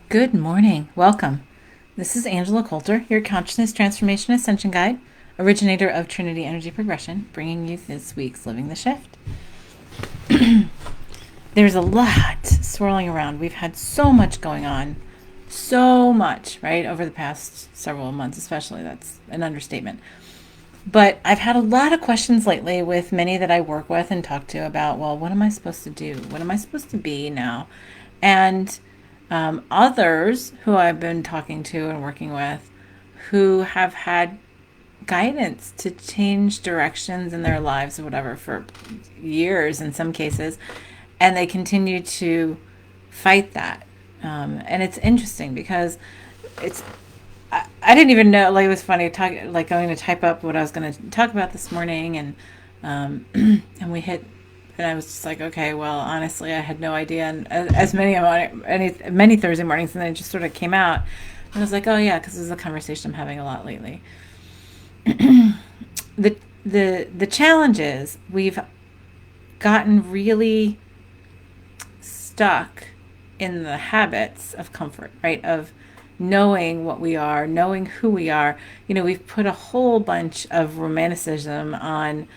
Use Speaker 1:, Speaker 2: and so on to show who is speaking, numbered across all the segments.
Speaker 1: Good morning. Welcome. This is Angela Coulter, your Consciousness Transformation Ascension Guide, originator of Trinity Energy Progression, bringing you this week's Living the Shift. There's a lot swirling around. We've had so much going on. So much, right? Over the past several months, especially. That's an understatement. But I've had a lot of questions lately with many that I work with and talk to about, well, what am I supposed to do? What am I supposed to be now? And others who I've been talking to and working with who have had guidance to change directions in their lives or whatever for years in some cases, and they continue to fight that. And it's interesting because it's I didn't even know, like, it was funny going to type up what I was going to talk about this morning, and and we hit, and I was just like, okay, well, honestly, I had no idea. And as many Thursday mornings, and then it just sort of came out, and I was like, oh yeah, because this is a conversation I'm having a lot lately. The challenge is we've gotten really stuck in the habits of comfort, right? Of knowing what we are, knowing who we are. We've put a whole bunch of romanticism on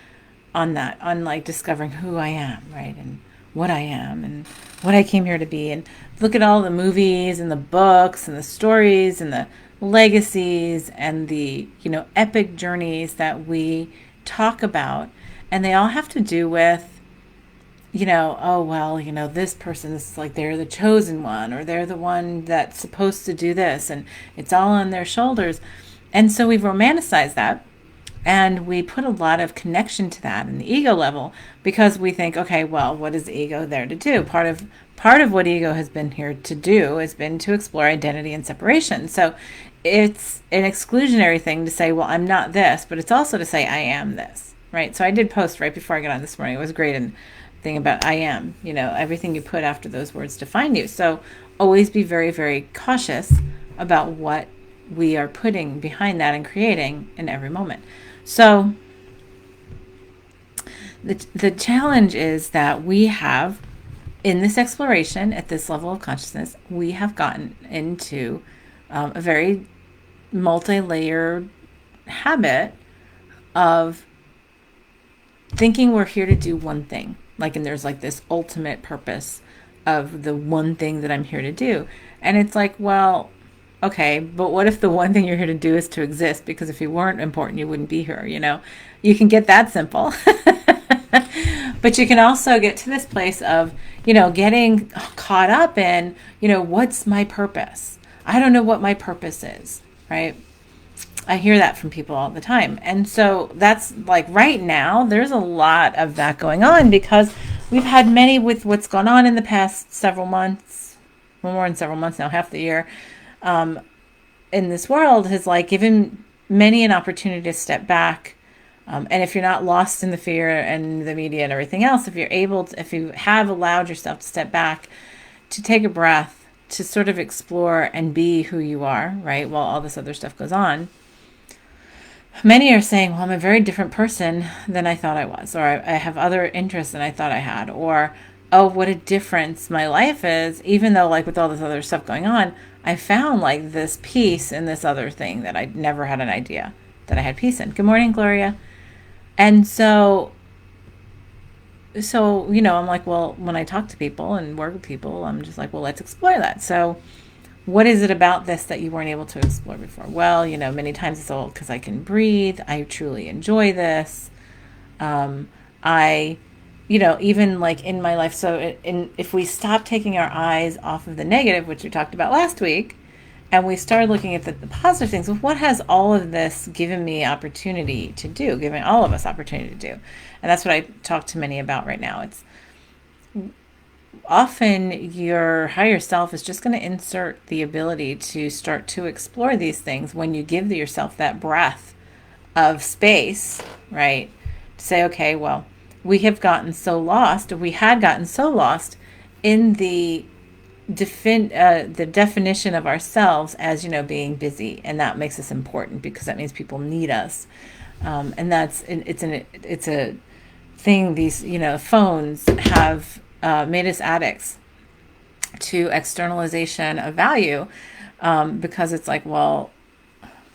Speaker 1: that, on like discovering who I am, right? And what I am and what I came here to be. And look at all the movies and the books and the stories and the legacies and the, epic journeys that we talk about. And they all have to do with, oh, well, this person is like they're the chosen one, or they're the one that's supposed to do this, and it's all on their shoulders. And so we've romanticized that, and we put a lot of connection to that in the ego level because we think, okay, well, what is the ego there to do? Part of what ego has been here to do has been to explore identity and separation. So it's an exclusionary thing to say, well, I'm not this, but it's also to say I am this, right? So I did post right before I got on this morning. It was great, and thing about I am, everything you put after those words define you. So always be very, very cautious about what we are putting behind that and creating in every moment. So the challenge is that we have, in this exploration at this level of consciousness, we have gotten into a very multi-layered habit of thinking we're here to do one thing. And there's like this ultimate purpose of the one thing that I'm here to do. And it's like, well, okay, but what if the one thing you're here to do is to exist? Because if you weren't important, you wouldn't be here, You can get that simple. But you can also get to this place of, getting caught up in, what's my purpose? I don't know what my purpose is, right? I hear that from people all the time. And so that's like right now, there's a lot of that going on because we've had many with what's gone on in the past several months, well, more than several months now, half the year, in this world has like given many an opportunity to step back. And if you're not lost in the fear and the media and everything else, if you have allowed yourself to step back, to take a breath, to sort of explore and be who you are, right? While all this other stuff goes on. Many are saying, well, I'm a very different person than I thought I was, or I have other interests than I thought I had, or, oh, what a difference my life is, even though like with all this other stuff going on, I found like this peace in this other thing that I never had an idea that I had peace in. Good morning, Gloria. And so, I'm like, well, when I talk to people and work with people, I'm just like, well, let's explore that. So what is it about this that you weren't able to explore before? Well, many times it's all because I can breathe. I truly enjoy this. I, even like in my life. So if we stop taking our eyes off of the negative, which we talked about last week, and we started looking at the positive things, well, what has all of this given me opportunity to do, giving all of us opportunity to do? And that's what I talk to many about right now. It's often your higher self is just going to insert the ability to start to explore these things when you give yourself that breath of space, right? To say, okay, well, we had gotten so lost in the definition of ourselves as, being busy. And that makes us important because that means people need us. And it's a thing these, phones have made us addicts. to externalization of value, because it's like, well,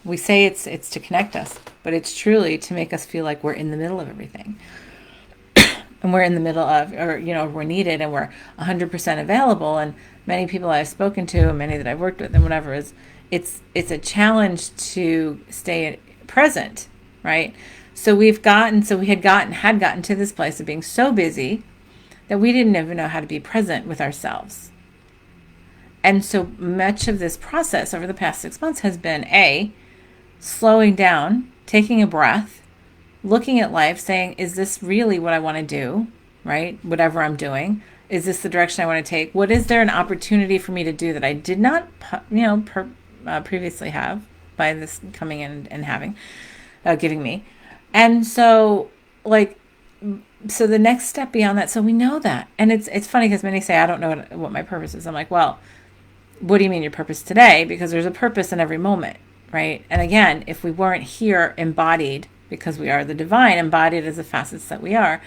Speaker 1: we say it's to connect us, but it's truly to make us feel like we're in the middle of everything, and we're in the middle of, or we're needed, and we're 100% available. And many people I've spoken to, and many that I've worked with, and whatever, is it's a challenge to stay present, right? So we had gotten to this place of being so busy that we didn't even know how to be present with ourselves. And so much of this process over the past 6 months has been slowing down, taking a breath, looking at life, saying, is this really what I want to do, right? Whatever I'm doing, is this the direction I want to take? What is there an opportunity for me to do that I did not, previously have by this coming in and having, giving me? And so, so the next step beyond that, so we know that. And it's funny because many say, I don't know what my purpose is. I'm like, well, what do you mean your purpose today? Because there's a purpose in every moment, right? And again, if we weren't here embodied, because we are the divine, embodied as the facets that we are,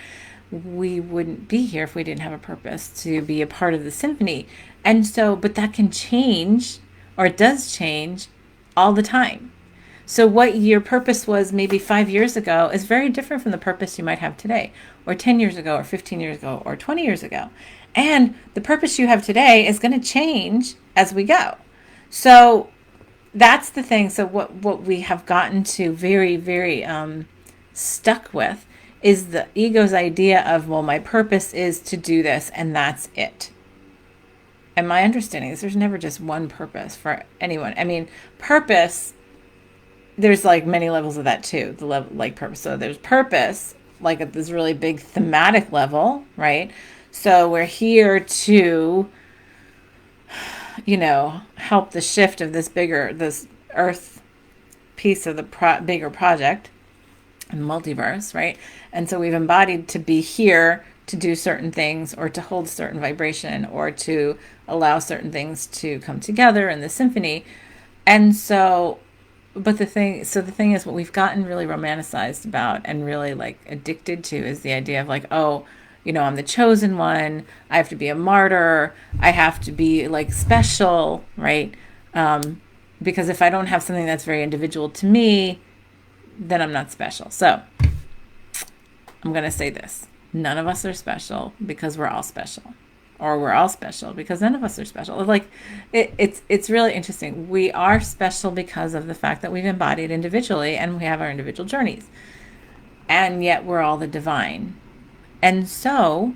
Speaker 1: we wouldn't be here if we didn't have a purpose to be a part of the symphony. And so, but that can change, or it does change all the time. So what your purpose was maybe 5 years ago is very different from the purpose you might have today, or 10 years ago, or 15 years ago, or 20 years ago. And the purpose you have today is going to change as we go. So that's the thing. So what we have gotten to very, very stuck with is the ego's idea of, well, my purpose is to do this, and that's it. And my understanding is there's never just one purpose for anyone. I mean, purpose, there's like many levels of that too, the level, like purpose. So there's purpose, like at this really big thematic level, right? So we're here to, help the shift of this earth piece of the bigger project and multiverse, right? And so we've embodied to be here to do certain things, or to hold certain vibration, or to allow certain things to come together in the symphony. And so, but the thing is, what we've gotten really romanticized about and really like addicted to is the idea of like, oh, I'm the chosen one. I have to be a martyr. I have to be like special, right? Because if I don't have something that's very individual to me, then I'm not special. So I'm going to say this. None of us are special because we're all special. Or we're all special because none of us are special. Like it's really interesting. We are special because of the fact that we've embodied individually and we have our individual journeys. And yet we're all the divine. And so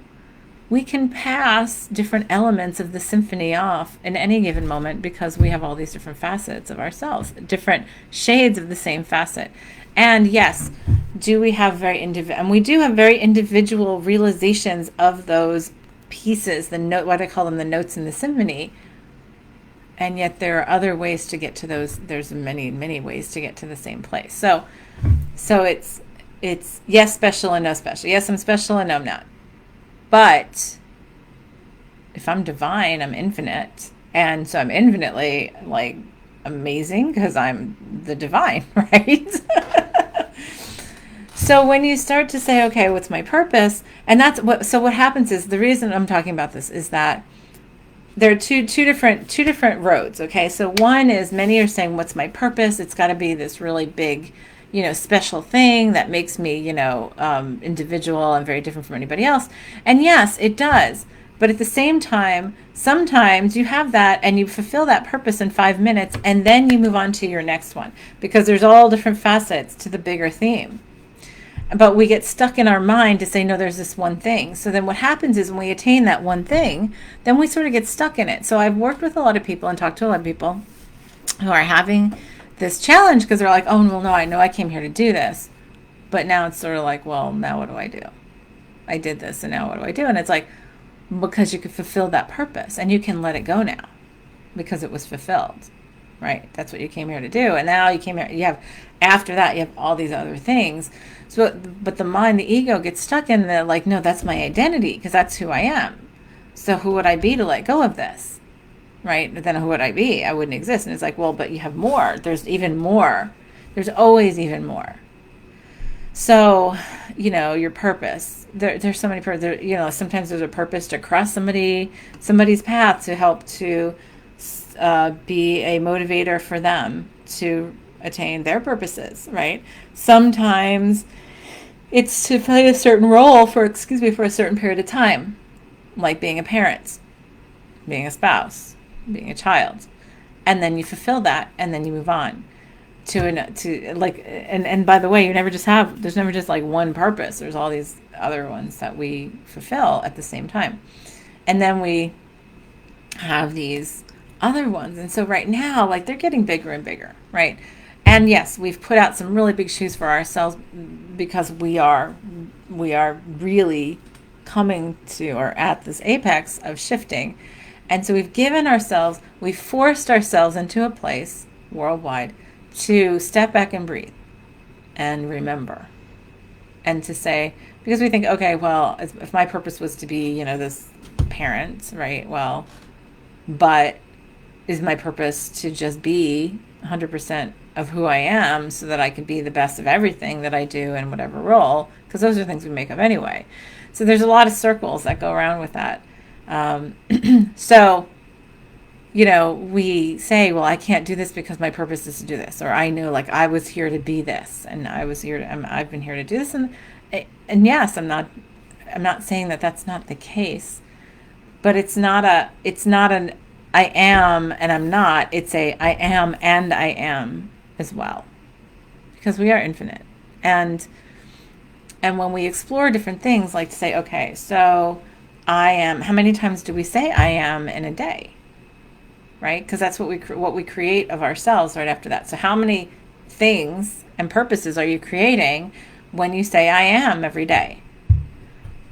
Speaker 1: we can pass different elements of the symphony off in any given moment because we have all these different facets of ourselves, different shades of the same facet. And yes, do we have and we do have very individual realizations of those pieces, what I call them, the notes in the symphony. And yet there are other ways to get to those. There's many, many ways to get to the same place. So it's yes, special and no special. Yes, I'm special and no, I'm not. But if I'm divine, I'm infinite. And so I'm infinitely like amazing because I'm the divine, right? So when you start to say, okay, what's my purpose? And what happens is, the reason I'm talking about this is that there are two different roads. Okay. So one is, many are saying, what's my purpose? It's got to be this really big, special thing that makes me, individual and very different from anybody else. And yes, it does. But at the same time, sometimes you have that and you fulfill that purpose in 5 minutes, and then you move on to your next one, because there's all different facets to the bigger theme. But we get stuck in our mind to say, no, there's this one thing. So then what happens is, when we attain that one thing, then we sort of get stuck in it. So I've worked with a lot of people and talked to a lot of people who are having this challenge because they're like, oh, well, no, I know I came here to do this. But now it's sort of like, well, now what do I do? I did this, and now what do I do? And it's like, because you could fulfill that purpose and you can let it go now because it was fulfilled, right? That's what you came here to do. And now you came here, after that, you have all these other things. So, but the mind, the ego gets stuck in the like, no, that's my identity because that's who I am. So who would I be to let go of this? Right? Then who would I be? I wouldn't exist. And it's like, well, but you have more. There's even more. There's always even more. So, your purpose. There's so many sometimes there's a purpose to cross somebody's path to help to be a motivator for them to attain their purposes, right? Sometimes it's to play a certain role for a certain period of time, like being a parent, being a spouse, being a child, and then you fulfill that, and then you move on to like, and by the way, there's never just like one purpose. There's all these other ones that we fulfill at the same time, and then we have these other ones. And so right now, like, they're getting bigger and bigger, right? And yes, we've put out some really big shoes for ourselves because we are really coming to or at this apex of shifting. And so we've forced ourselves into a place worldwide to step back and breathe and remember, and to say, because we think, okay, well, if my purpose was to be, this parent, right? Well, but is my purpose to just be 100% of who I am so that I can be the best of everything that I do in whatever role? Because those are things we make up anyway. So there's a lot of circles that go around with that. So, we say, well, I can't do this because my purpose is to do this, or I know, like, I was here to be this, and I've been here to do this, and yes, I'm not saying that that's not the case, but it's not an I am and I'm not. It's a I am and I am as well, because we are infinite, and when we explore different things, like to say, okay, so I am. How many times do we say I am in a day? Right? Because that's what we create of ourselves right after that. So how many things and purposes are you creating when you say I am every day?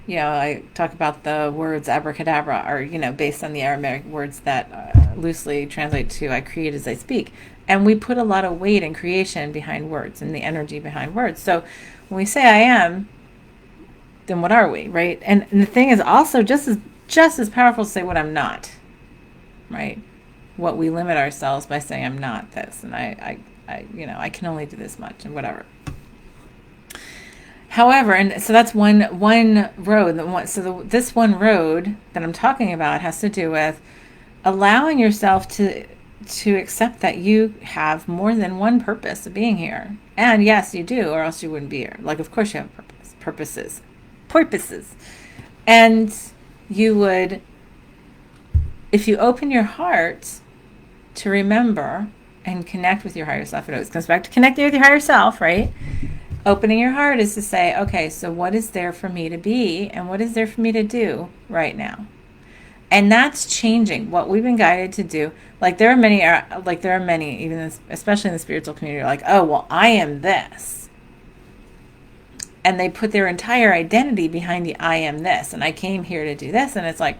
Speaker 1: I talk about the words abracadabra, or, based on the Aramaic words that loosely translate to I create as I speak. And we put a lot of weight and creation behind words and the energy behind words. So when we say I am, then what are we, right? And the thing is also just as powerful to say what I'm not, right? What we limit ourselves by saying I'm not this, and I can only do this much, and whatever. However, and so that's one road. This one road that I'm talking about has to do with allowing yourself to accept that you have more than one purpose of being here. And yes, you do, or else you wouldn't be here. Like, of course you have purposes. And you would, if you open your heart to remember and connect with your higher self, it always comes back to connecting with your higher self, right? Opening your heart is to say, okay, so what is there for me to be, and what is there for me to do right now? And that's changing what we've been guided to do. Like, there are many, even especially in the spiritual community, like, oh, well, I am this. And they put their entire identity behind the I am this, and I came here to do this. And it's like,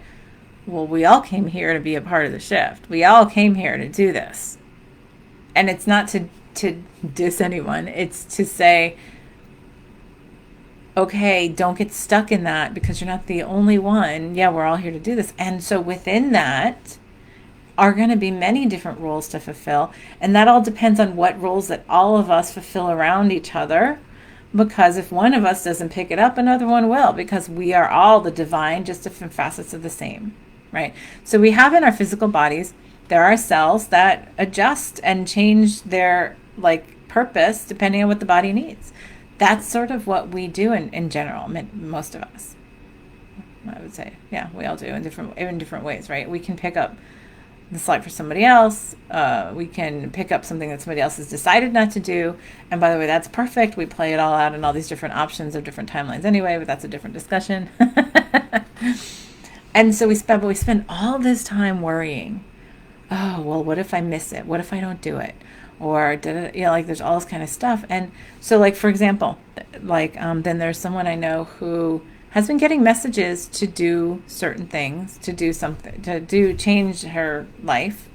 Speaker 1: well, we all came here to be a part of the shift. We all came here to do this. And it's not to diss anyone. It's to say, okay, don't get stuck in that, because you're not the only one. Yeah, we're all here to do this. And so within that are going to be many different roles to fulfill. And that all depends on what roles that all of us fulfill around each other. Because if one of us doesn't pick it up, another one will, because we are all the divine, just different facets of the same, right? So we have in our physical bodies, there are cells that adjust and change their purpose depending on what the body needs. That's sort of what we do in general, most of us. I would say, yeah, we all do in different ways, right? We can pick up the slack for somebody else. We can pick up something that somebody else has decided not to do. And by the way, that's perfect. We play it all out in all these different options of different timelines anyway, but that's a different discussion. And so we spend all this time worrying. Oh, well, what if I miss it? What if I don't do it? Or there's all this kind of stuff. And so, for example, then there's someone I know who has been getting messages to do certain things, to do something, change her life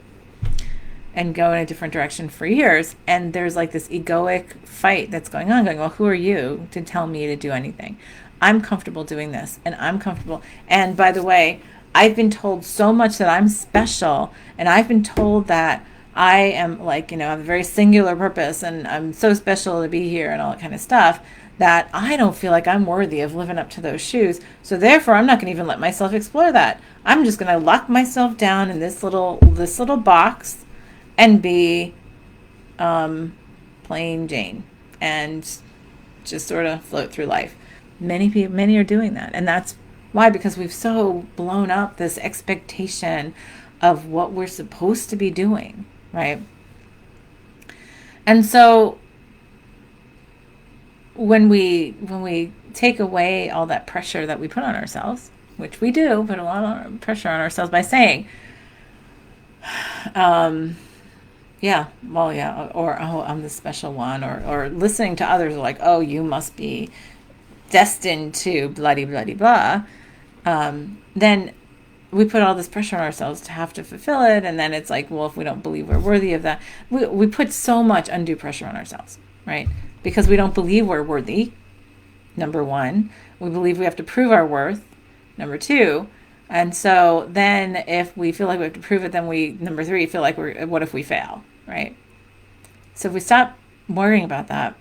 Speaker 1: and go in a different direction for years. And there's this egoic fight that's going on, well, who are you to tell me to do anything? I'm comfortable doing this, and I'm comfortable. And by the way, I've been told so much that I'm special, and I've been told that I am have a very singular purpose, and I'm so special to be here and all that kind of stuff, that I don't feel like I'm worthy of living up to those shoes. So therefore, I'm not going to even let myself explore that. I'm just going to lock myself down in this little box and be plain Jane and just sort of float through life. Many are doing that, and that's why, because we've so blown up this expectation of what we're supposed to be doing, right? And so when we take away all that pressure that we put on ourselves, which we do put a lot of pressure on ourselves by saying, yeah, well, yeah, or oh, I'm the special one, or listening to others like, oh, you must be destined to bloody bloody blah, then we put all this pressure on ourselves to have to fulfill it, and then it's like, well, if we don't believe we're worthy of that, we put so much undue pressure on ourselves, right? Because we don't believe we're worthy. Number one, we believe we have to prove our worth. Number two, and so then if we feel like we have to prove it, then we, number three, feel like what if we fail, right? So if we stop worrying about that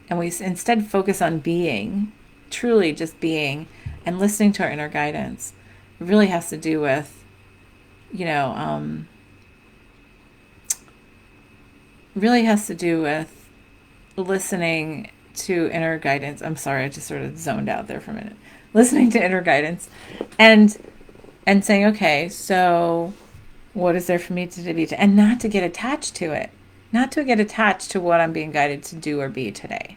Speaker 1: and we instead focus on being, truly just being, and listening to our inner guidance, it really has to do with, really has to do with listening to inner guidance. I'm sorry, I just sort of zoned out there for a minute. Listening to inner guidance and saying, okay, so what is there for me to be, and not to get attached to it, not to get attached to what I'm being guided to do or be today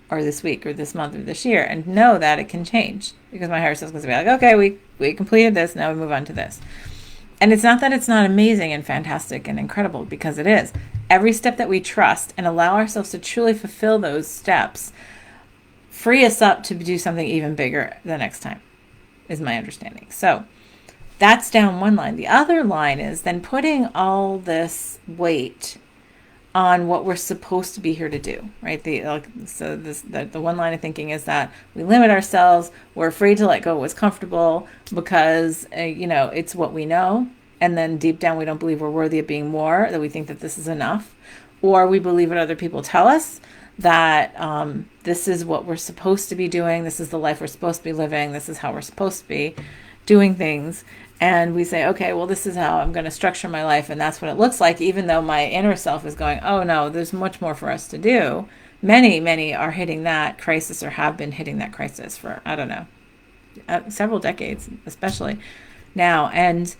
Speaker 1: or this week or this month or this year, and know that it can change, because my higher self is going to be like, okay, we completed this, now we move on to this. And it's not that it's not amazing and fantastic and incredible, because it is. Every step that we trust and allow ourselves to truly fulfill those steps free us up to do something even bigger the next time, is my understanding. So that's down one line. The other line is then putting all this weight on what we're supposed to be here to do, right? The one line of thinking is that we limit ourselves. We're afraid to let go of what's comfortable because it's what we know, and then deep down we don't believe we're worthy of being more. That we think that this is enough, or we believe what other people tell us, that this is what we're supposed to be doing. This is the life we're supposed to be living. This is how we're supposed to be doing things. And we say, okay, well, this is how I'm going to structure my life, and that's what it looks like, even though my inner self is going, oh, no, there's much more for us to do. Many are hitting that crisis, or have been hitting that crisis for, I don't know, several decades, especially now. And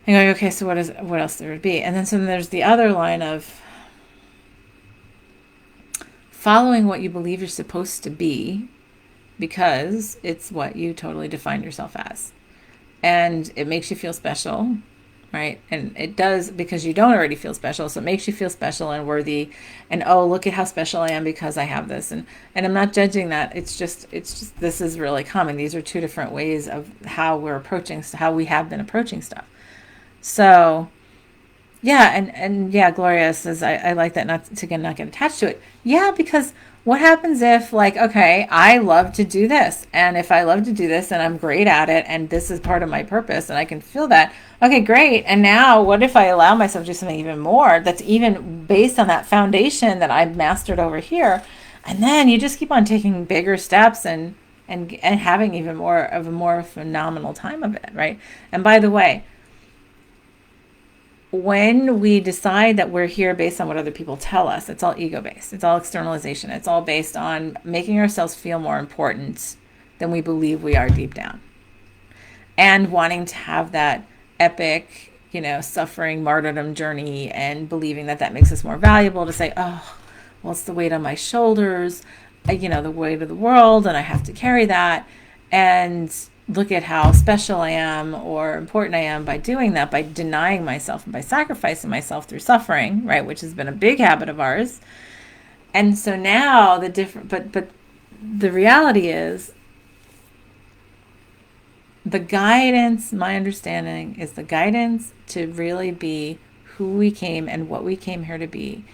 Speaker 1: I'm going, okay, so what else there would be? And then so there's the other line of following what you believe you're supposed to be, because it's what you totally defined yourself as. And it makes you feel special, right? And it does, because you don't already feel special. So it makes you feel special and worthy. And, oh, look at how special I am because I have this. And I'm not judging that. It's just this is really common. These are two different ways of how we have been approaching stuff. So yeah, and yeah, Gloria says, I like that, not get attached to it. Yeah, because what happens if, like, okay, I love to do this, and if I love to do this and I'm great at it, and this is part of my purpose, and I can feel that, okay, great. And now what if I allow myself to do something even more that's even based on that foundation that I've mastered over here? And then you just keep on taking bigger steps and having even more of a more phenomenal time of it, right? And by the way, when we decide that we're here based on what other people tell us, it's all ego-based. It's all externalization. It's all based on making ourselves feel more important than we believe we are deep down. And wanting to have that epic, suffering martyrdom journey, and believing that makes us more valuable, to say, oh, well, it's the weight on my shoulders, the weight of the world, and I have to carry that. And look at how special I am or important I am by doing that, by denying myself and by sacrificing myself through suffering, right? Which has been a big habit of ours. And so now but the reality is, the guidance, my understanding is the guidance to really be who we came and what we came here to be.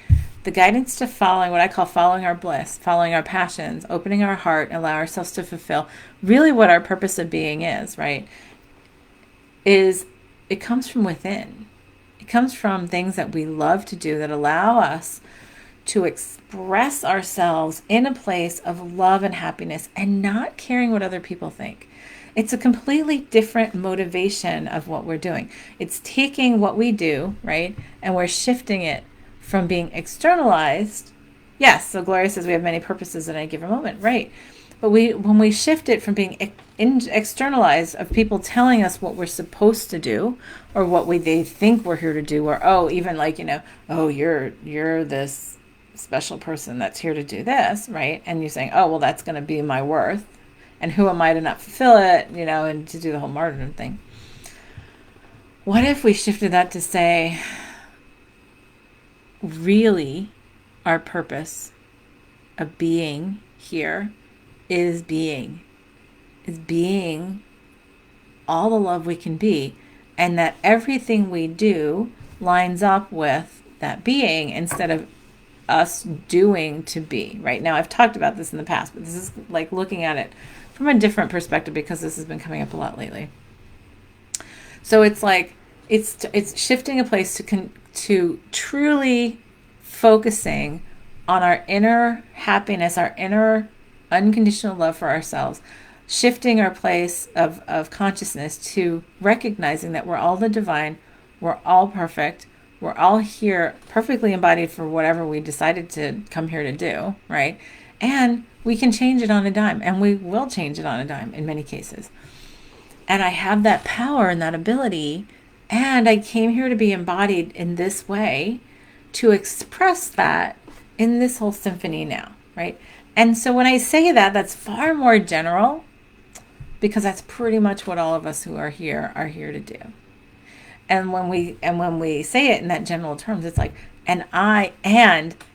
Speaker 1: The guidance to following what I call following our bliss, following our passions, opening our heart, and allow ourselves to fulfill really what our purpose of being is, right? It comes from within. It comes from things that we love to do that allow us to express ourselves in a place of love and happiness and not caring what other people think. It's a completely different motivation of what we're doing. It's taking what we do, right, and we're shifting it from being externalized. Yes, so Gloria says we have many purposes in any given moment, right? But when we shift it from being externalized of people telling us what we're supposed to do or what they think we're here to do, or even like, oh, you're this special person that's here to do this, right? And you're saying, oh, well, that's going to be my worth, and who am I to not fulfill it, and to do the whole martyrdom thing. What if we shifted that to say, really, our purpose of being here is being all the love we can be, and that everything we do lines up with that being instead of us doing to be. Right now, I've talked about this in the past, but this is like looking at it from a different perspective because this has been coming up a lot lately. So it's like it's shifting a place to truly focusing on our inner happiness, our inner unconditional love for ourselves, shifting our place of consciousness to recognizing that we're all the divine, we're all perfect, we're all here perfectly embodied for whatever we decided to come here to do, right? And we can change it on a dime, and we will change it on a dime in many cases. And I have that power and that ability, and I came here to be embodied in this way to express that in this whole symphony now, right? And so when I say that, that's far more general, because that's pretty much what all of us who are here to do. And when we say it in that general terms, it's like, and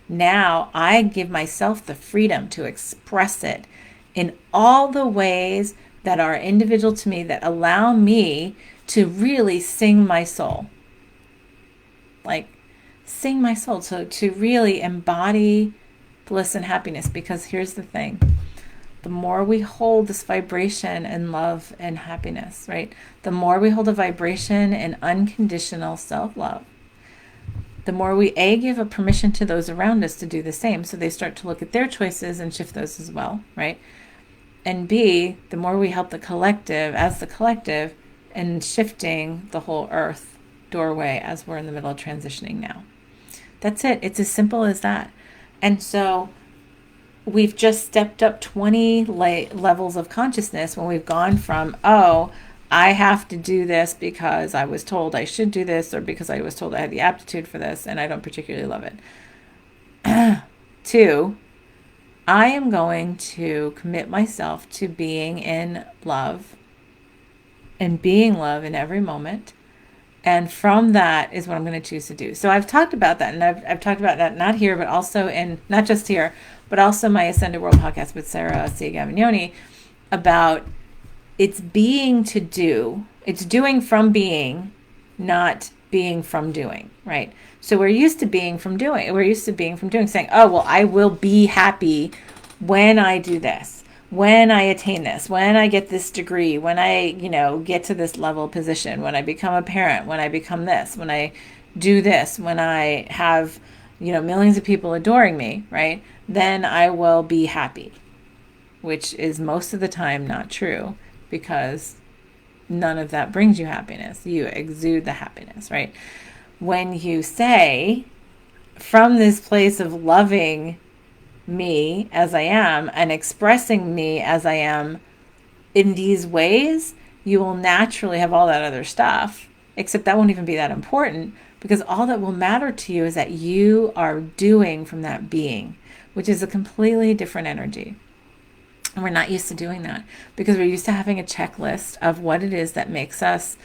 Speaker 1: now I give myself the freedom to express it in all the ways that are individual to me, that allow me to really sing my soul. Like, sing my soul, to really embody bliss and happiness. Because here's the thing. The more we hold this vibration in love and happiness, right? The more we hold a vibration in unconditional self-love, the more we give a permission to those around us to do the same. So they start to look at their choices and shift those as well, right? And B, the more we help the collective and shifting the whole earth doorway as we're in the middle of transitioning now. That's it. It's as simple as that. And so we've just stepped up 20 levels of consciousness when we've gone from, oh, I have to do this because I was told I should do this, or because I was told I had the aptitude for this and I don't particularly love it, to, I am going to commit myself to being in love and being love in every moment. And from that is what I'm going to choose to do. So I've talked about that, and I've talked about that not here, but also not just here, but also my Ascended World podcast with Sarah C. Gavagnoni, about it's being to do. It's doing from being, not being from doing, right? So we're used to being from doing. We're used to being from doing, saying, oh, well, I will be happy when I do this, when I attain this, when I get this degree, when I, get to this level position, when I become a parent, when I become this, when I do this, when I have, millions of people adoring me, right? Then I will be happy, which is most of the time not true, because none of that brings you happiness. You exude the happiness, right? When you say, from this place of loving me as I am and expressing me as I am in these ways, you will naturally have all that other stuff, except that won't even be that important, because all that will matter to you is that you are doing from that being, which is a completely different energy. And we're not used to doing that, because we're used to having a checklist of what it is that makes us,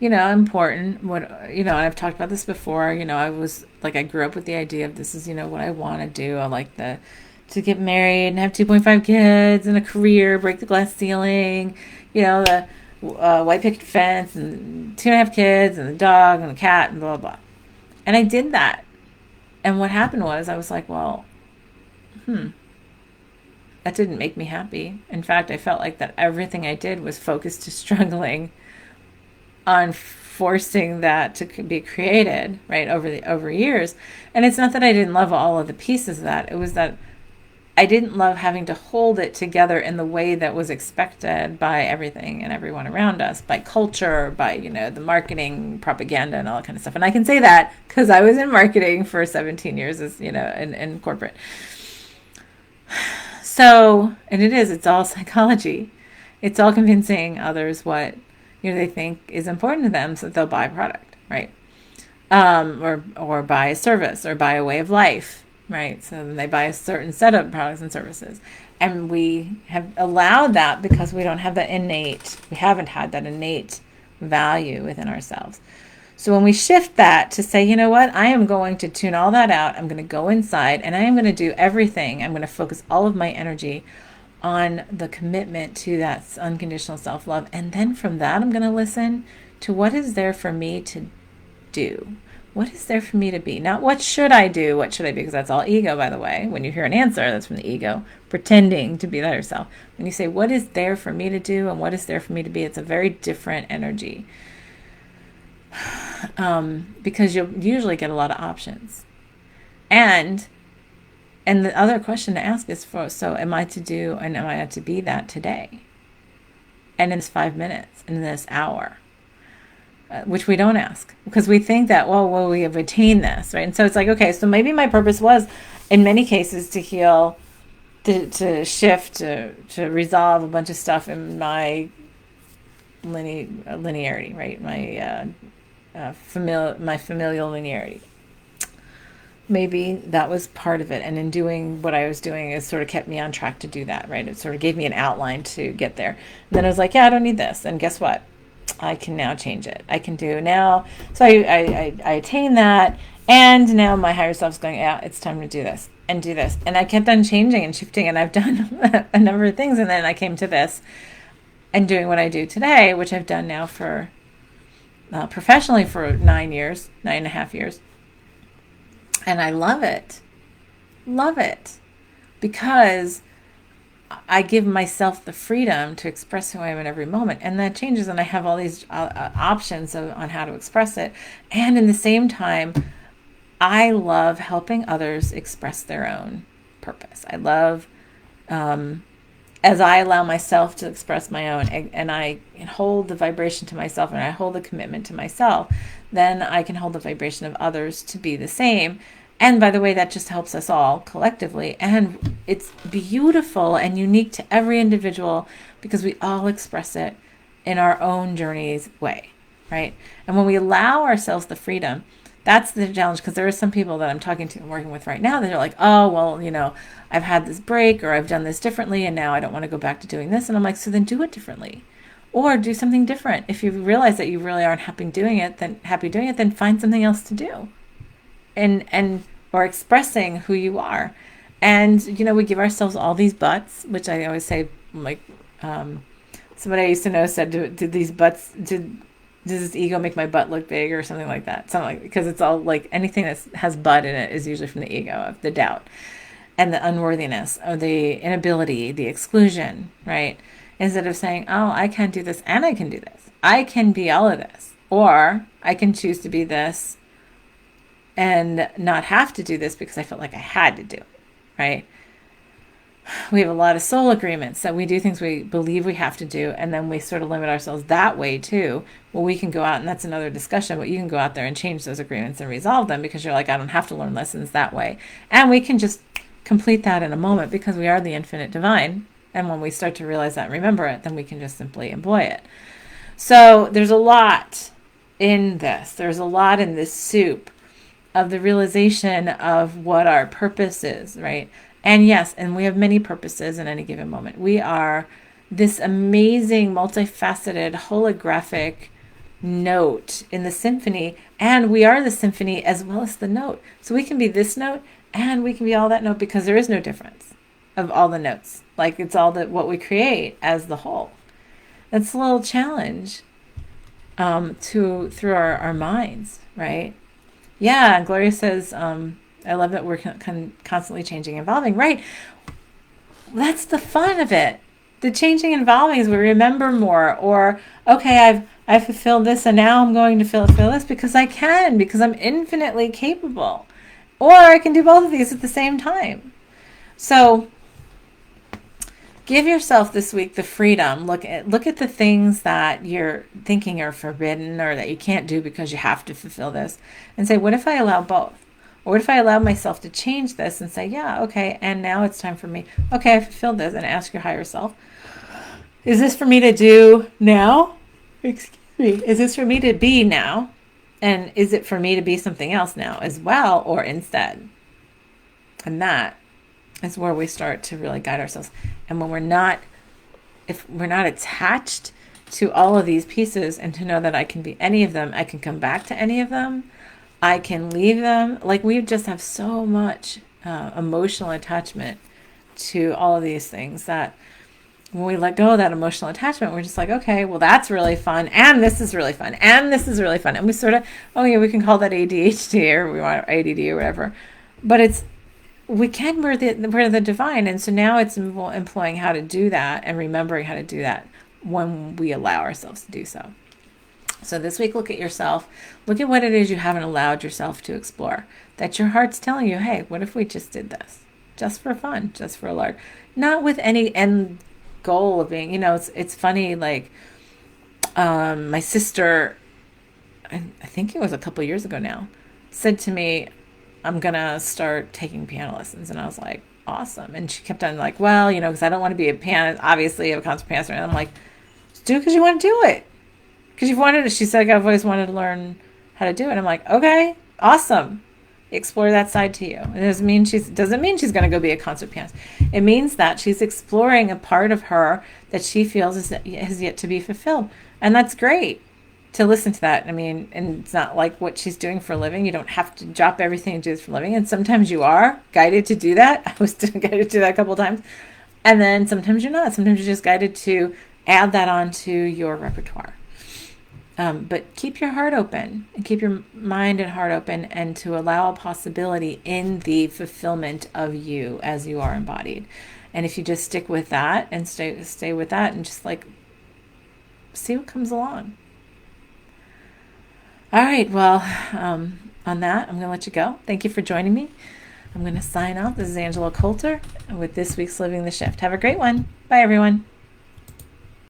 Speaker 1: important. And I've talked about this before. I grew up with the idea of this is, what I want to do. I like to get married and have 2.5 kids and a career, break the glass ceiling, the white picket fence and 2.5 kids and the dog and the cat and blah, blah, blah. And I did that. And what happened was I was like, well, that didn't make me happy. In fact, I felt like that everything I did was focused to struggling on forcing that to be created, right, over years. And it's not that I didn't love all of the pieces of that. It was that I didn't love having to hold it together in the way that was expected by everything and everyone around us, by culture, by, the marketing propaganda and all that kind of stuff. And I can say that because I was in marketing for 17 years as, in corporate. So, and it's all psychology. It's all convincing others what, they think is important to them so that they'll buy a product, right? Or buy a service or buy a way of life. Right. So then they buy a certain set of products and services. And we have allowed that because we haven't had that innate value within ourselves. So when we shift that to say, you know what, I am going to tune all that out. I'm going to go inside and I am going to do everything. I'm going to focus all of my energy on the commitment to that unconditional self-love. And then from that, I'm going to listen to what is there for me to do. What is there for me to be? Not what should I do? What should I be? Because that's all ego, by the way. When you hear an answer, that's from the ego, pretending to be that yourself. When you say, what is there for me to do and what is there for me to be? It's a very different energy. Because you'll usually get a lot of options. And the other question to ask is, so am I to do and am I to be that today? And in this 5 minutes, in this hour? Which we don't ask because we think that, well, we have attained this, right? And so it's like, okay, so maybe my purpose was in many cases to heal, to shift, to resolve a bunch of stuff in my linearity, right? My familial linearity. Maybe that was part of it. And in doing what I was doing, it sort of kept me on track to do that, right? It sort of gave me an outline to get there. And then I was like, yeah, I don't need this. And guess what? I can now change it. I can do now. So I attain that. And now my higher self's going, yeah, it's time to do this and do this. And I kept on changing and shifting. And I've done a number of things. And then I came to this and doing what I do today, which I've done now for professionally for 9.5 years. And I love it. Love it. Because I give myself the freedom to express who I am in every moment. And that changes, and I have all these options on how to express it. And in the same time, I love helping others express their own purpose. I love, as I allow myself to express my own, and I hold the vibration to myself, and I hold the commitment to myself, then I can hold the vibration of others to be the same. And by the way, that just helps us all collectively. And it's beautiful and unique to every individual because we all express it in our own journey's way, right? And when we allow ourselves the freedom, that's the challenge, because there are some people that I'm talking to and working with right now that are like, oh, well, I've had this break or I've done this differently and now I don't want to go back to doing this. And I'm like, so then do it differently or do something different. If you realize that you really aren't happy doing it, then find something else to do. And or expressing who you are. And we give ourselves all these butts, which I always say, like somebody I used to know said, did does this ego make my butt look big or something like that? Because it's all like anything that has butt in it is usually from the ego, of the doubt and the unworthiness or the inability, the exclusion, right? Instead of saying, oh, I can do this and I can do this. I can be all of this, or I can choose to be this and not have to do this because I felt like I had to do it, right? We have a lot of soul agreements that we do things we believe we have to do, and then we sort of limit ourselves that way too. Well, we can go out, and that's another discussion, but you can go out there and change those agreements and resolve them because you're like, I don't have to learn lessons that way. And we can just complete that in a moment because we are the infinite divine. And when we start to realize that and remember it, then we can just simply employ it. So there's a lot in this. There's a lot in this soup of the realization of what our purpose is, right? And yes, and we have many purposes in any given moment. We are this amazing, multifaceted, holographic note in the symphony, and we are the symphony as well as the note. So we can be this note and we can be all that note because there is no difference of all the notes. Like it's all that what we create as the whole. That's a little challenge through our minds, right? Yeah, Gloria says, I love that we're constantly changing, evolving. Right. That's the fun of it. The changing and evolving is we remember more, or okay, I've fulfilled this and now I'm going to fulfill this because I can, because I'm infinitely capable. Or I can do both of these at the same time. So give yourself this week the freedom. Look at the things that you're thinking are forbidden or that you can't do because you have to fulfill this, and say, what if I allow both? Or what if I allow myself to change this and say, yeah, okay, and now it's time for me. Okay, I fulfilled this, and ask your higher self, is this for me to do now? Excuse me. Is this for me to be now? And is it for me to be something else now as well or instead? And that is where we start to really guide ourselves. And when if we're not attached to all of these pieces, and to know that I can be any of them, I can come back to any of them, I can leave them. Like, we just have so much emotional attachment to all of these things that when we let go of that emotional attachment, we're just like, okay, well, that's really fun. And this is really fun. And this is really fun. And we sort of, oh yeah, we can call that ADHD, or we want ADD or whatever. But we're the divine. And so now it's employing how to do that and remembering how to do that when we allow ourselves to do so. So this week, look at yourself. Look at what it is you haven't allowed yourself to explore. That your heart's telling you, hey, what if we just did this? Just for fun, just for a lark. Not with any end goal of being, it's funny, like, my sister, I think it was a couple years ago now, said to me, I'm going to start taking piano lessons. And I was like, awesome. And she kept on like, well, because I don't want to be a pianist, obviously, a concert pianist. And I'm like, just do it because you want to do it. Because you've wanted it. She said, I've always wanted to learn how to do it. I'm like, okay, awesome. Explore that side to you. It doesn't mean she's going to go be a concert pianist. It means that she's exploring a part of her that she feels has yet to be fulfilled. And that's great to listen to that. I mean, and it's not like what she's doing for a living. You don't have to drop everything and do this for a living. And sometimes you are guided to do that. I was guided to do that a couple of times. And then sometimes you're not. Sometimes you're just guided to add that onto your repertoire. But keep your heart open, and keep your mind and heart open, and to allow a possibility in the fulfillment of you as you are embodied. And if you just stick with that and stay with that, and just like see what comes along. All right. Well, on that, I'm going to let you go. Thank you for joining me. I'm going to sign off. This is Angela Coulter with this week's Living the Shift. Have a great one. Bye, everyone.